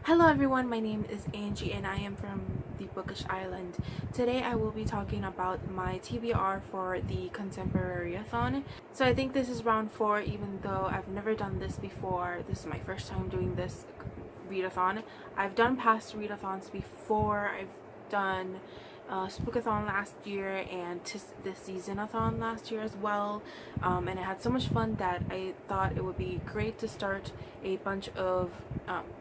Hello everyone, my name is Angie and I am from the Bookish Island. Today I will be talking about my TBR for the Contemporary-a-thon. So I think this is round 4, even though I've never done this before. This is my first time doing this readathon. I've done past readathons before. I've done Spookathon last year and this seasonathon last year as well, and I had so much fun that I thought it would be great to start a bunch of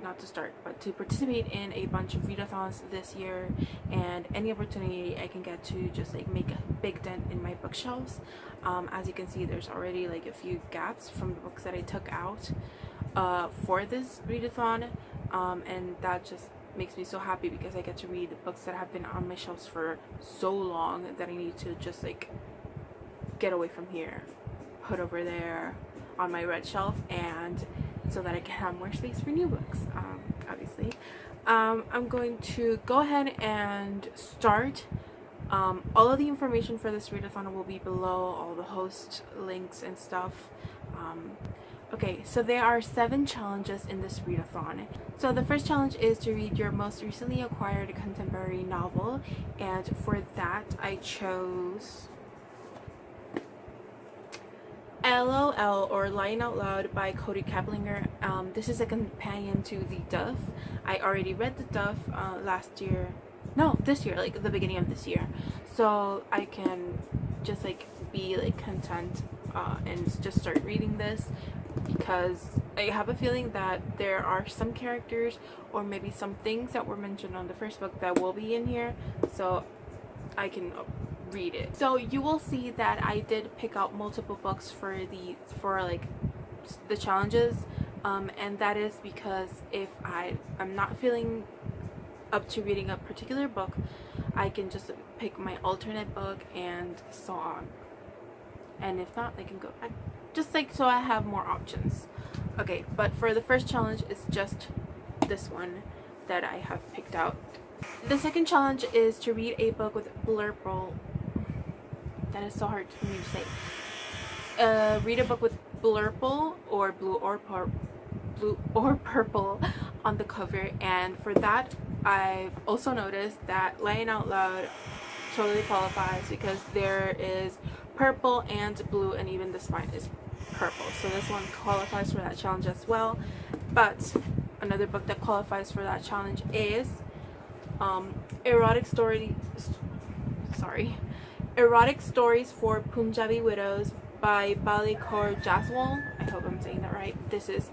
not to start but to participate in a bunch of readathons this year, and any opportunity I can get to just like make a big dent in my bookshelves. As you can see, there's already like a few gaps from the books that I took out for this readathon, and that just makes me so happy because I get to read books that have been on my shelves for so long that I need to just like get away from here, put over there on my red shelf, and so that I can have more space for new books. Obviously, I'm going to go ahead and start. All of the information for this readathon will be below, all the host links and stuff. Okay, so there are 7 challenges in this readathon. So the first challenge is to read your most recently acquired contemporary novel, and for that I chose LOL, or Lying Out Loud, by Cody Keplinger. This is a companion to The Duff. I already read The Duff this year, like the beginning of this year, so I can just like be like content and just start reading this, because I have a feeling that there are some characters or maybe some things that were mentioned on the first book that will be in here, so I can read it. So you will see that I did pick out multiple books for the challenges, and that is because if I'm not feeling up to reading a particular book, I can just pick my alternate book and so on, and if not, I can go back, just like so I have more options. Okay, but for the first challenge, it's just this one that I have picked out. The second challenge is to read a book with blurple. That is so hard for me to say. Read a book with blurple, or blue or purple on the cover, and for that I've also noticed that Lying Out Loud totally qualifies because there is purple and blue, and even the spine is purple, so this one qualifies for that challenge as well. But another book that qualifies for that challenge is Erotic Stories for Punjabi Widows by Bali Kaur Jaswal. I hope I'm saying that right. This is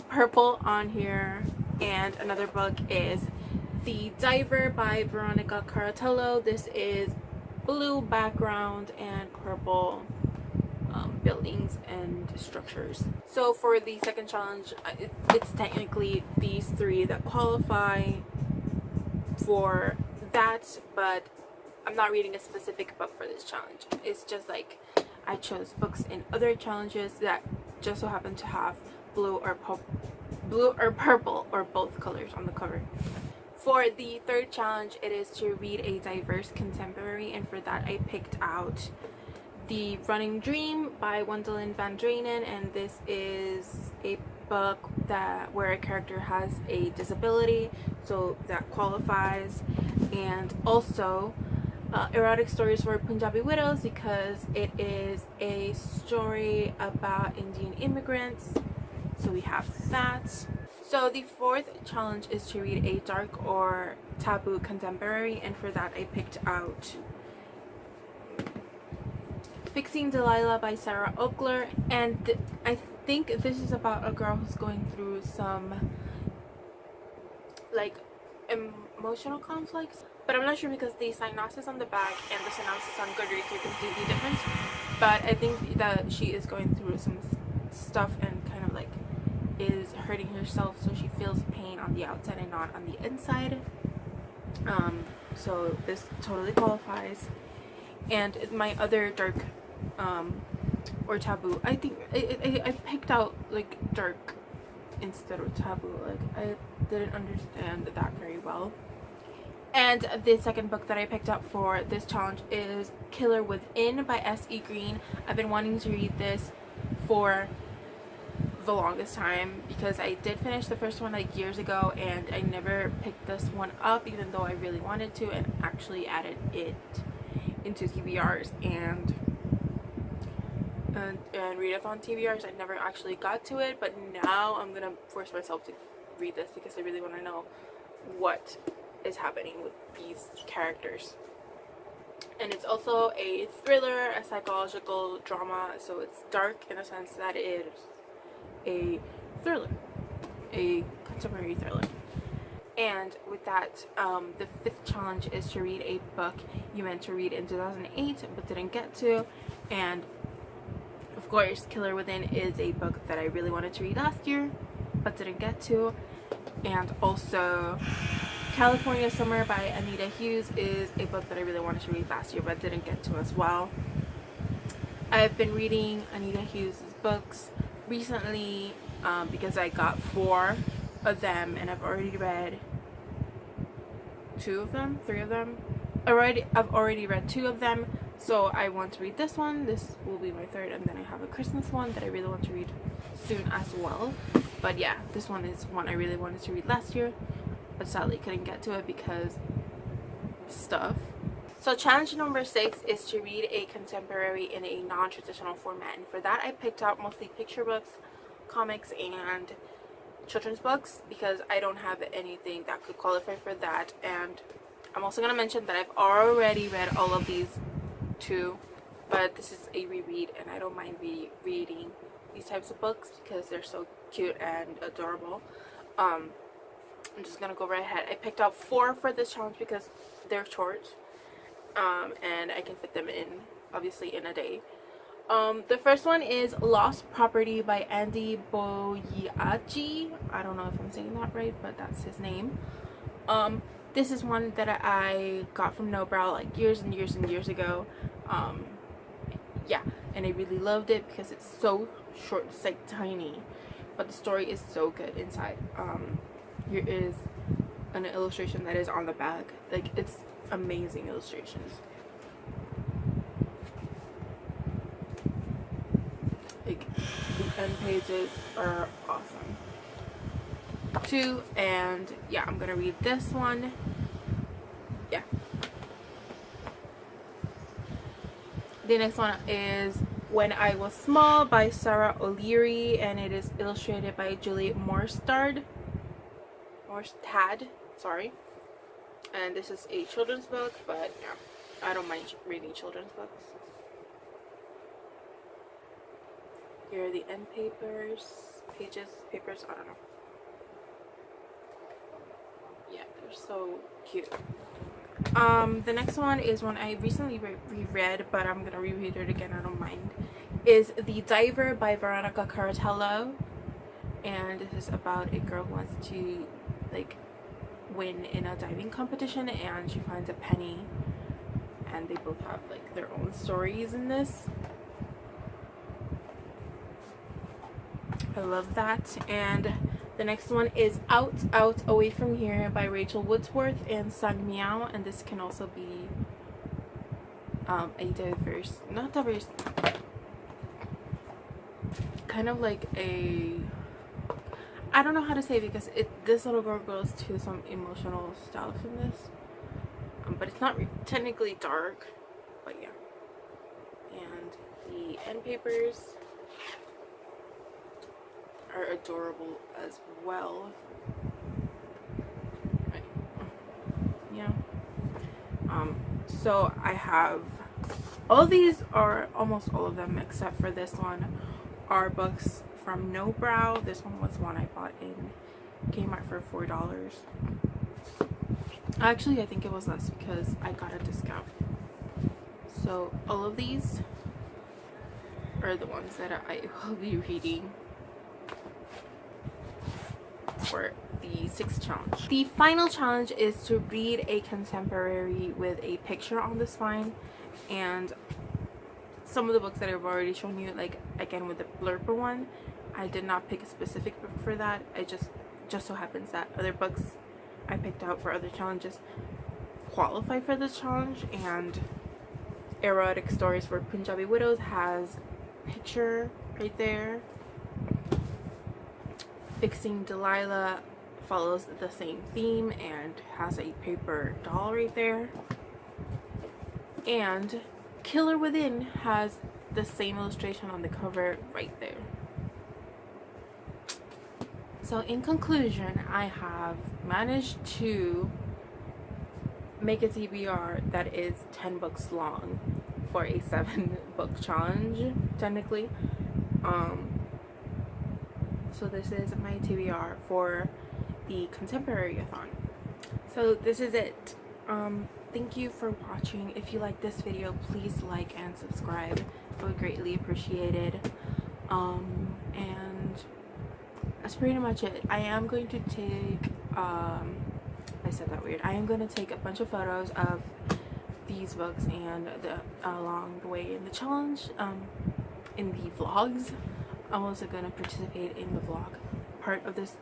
purple on here. And another book is The Diver by Veronica Caratello. This is blue background and purple buildings and structures. So for the second challenge, it's technically these 3 that qualify for that, but I'm not reading a specific book for this challenge. It's just like I chose books in other challenges that just so happen to have blue or purple or both colors on the cover. For the third challenge, it is to read a diverse contemporary, and for that I picked out The Running Dream by Wendelin Van Drainen, and this is a book where a character has a disability, so that qualifies. And also Erotic Stories for Punjabi Widows, because it is a story about Indian immigrants, so we have that. So the fourth challenge is to read a dark or taboo contemporary, and for that I picked out Fixing Delilah by Sarah Oakler, and I think this is about a girl who's going through some like emotional conflicts, but I'm not sure because the synopsis on the back and the synopsis on Goodreads are completely different. But I think that she is going through some stuff and kind of like is hurting herself, so she feels pain on the outside and not on the inside. So this totally qualifies. And my other dark or taboo, I think I picked out like dark instead of taboo. Like I didn't understand that very well. And the second book that I picked up for this challenge is Killer Within by S.E. Green. I've been wanting to read this for the longest time, because I did finish the first one like years ago and I never picked this one up, even though I really wanted to, and actually added it into TBRs and readathon TBRs. I never actually got to it, but now I'm gonna force myself to read this because I really want to know what is happening with these characters. And it's also a thriller, a psychological drama, so it's dark in a sense that it is a thriller, a contemporary thriller. And with that, the 5th challenge is to read a book you meant to read in 2008 but didn't get to. And of course, Killer Within is a book that I really wanted to read last year but didn't get to. And also California Summer by Anita Hughes is a book that I really wanted to read last year but didn't get to as well. I've been reading Anita Hughes' books recently because I got 4 of them and I've already read 2 of them, 3 of them. I've already read 2 of them, so I want to read this one. This will be my 3rd, and then I have a Christmas one that I really want to read soon as well. But yeah, this one is one I really wanted to read last year, but sadly couldn't get to it because stuff. So challenge number 6 is to read a contemporary in a non-traditional format, and for that I picked out mostly picture books, comics, and children's books because I don't have anything that could qualify for that. And I'm also going to mention that I've already read all of these too, but this is a reread and I don't mind reading these types of books because they're so cute and adorable. I'm just gonna go right ahead. I picked out 4 for this challenge because they're short, and I can fit them in, obviously, in a day. The first one is Lost Property by Andy Boyaji. I don't know if I'm saying that right, but that's his name. This is one that I got from No Brow like years and years and years ago. Yeah, and I really loved it because it's so short. It's like tiny, but the story is so good inside. Here is an illustration that is on the back. Like, it's amazing illustrations. Like, the end pages are awesome too. And yeah, I'm gonna read this one. Yeah. The next one is When I Was Small by Sarah O'Leary, and it is illustrated by Julie Morstad, sorry. And this is a children's book, but yeah, I don't mind reading children's books. Here are the end papers, I don't know. Yeah, they're so cute. The next one is one I recently reread, but I'm gonna reread it again, I don't mind. Is The Diver by Veronica Caratello, and this is about a girl who wants to like win in a diving competition, and she finds a penny, and they both have like their own stories in this. I love that. And the next one is Out, Away From Here by Rachel Woodsworth and Sang Miao, and this can also be a diverse, not diverse, kind of like a, I don't know how to say it because this little girl goes to some emotional stuff in this, but it's not technically dark, but yeah. And the end papers are adorable as well. Right. Yeah. So I have all of these, are almost all of them except for this one, are books from No Brow. This one was one I bought in Kmart for $4. Actually, I think it was less because I got a discount. So all of these are the ones that I will be reading for the 6th challenge. The final challenge is to read a contemporary with a picture on the spine, and some of the books that I've already shown you, like again with the blurple one, I did not pick a specific book for that. I just so happens that other books I picked out for other challenges qualify for this challenge, and Erotic Stories for Punjabi Widows has a picture right there. Fixing Delilah follows the same theme and has a paper doll right there. And Killer Within has the same illustration on the cover right there. So in conclusion, I have managed to make a TBR that is 10 books long for a 7-book challenge, technically. So this is my TBR for the Contemporary-a-thon. So this is it. Thank you for watching. If you like this video, please like and subscribe. I would greatly appreciate it. And that's pretty much it. I am going to take I said that weird. I am going to take a bunch of photos of these books and along the way in the challenge, in the vlogs. I'm also going to participate in the vlog part of this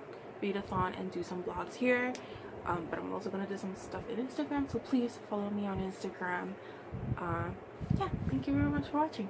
readathon and do some vlogs here. But I'm also going to do some stuff in Instagram, so please follow me on Instagram. Yeah, thank you very much for watching.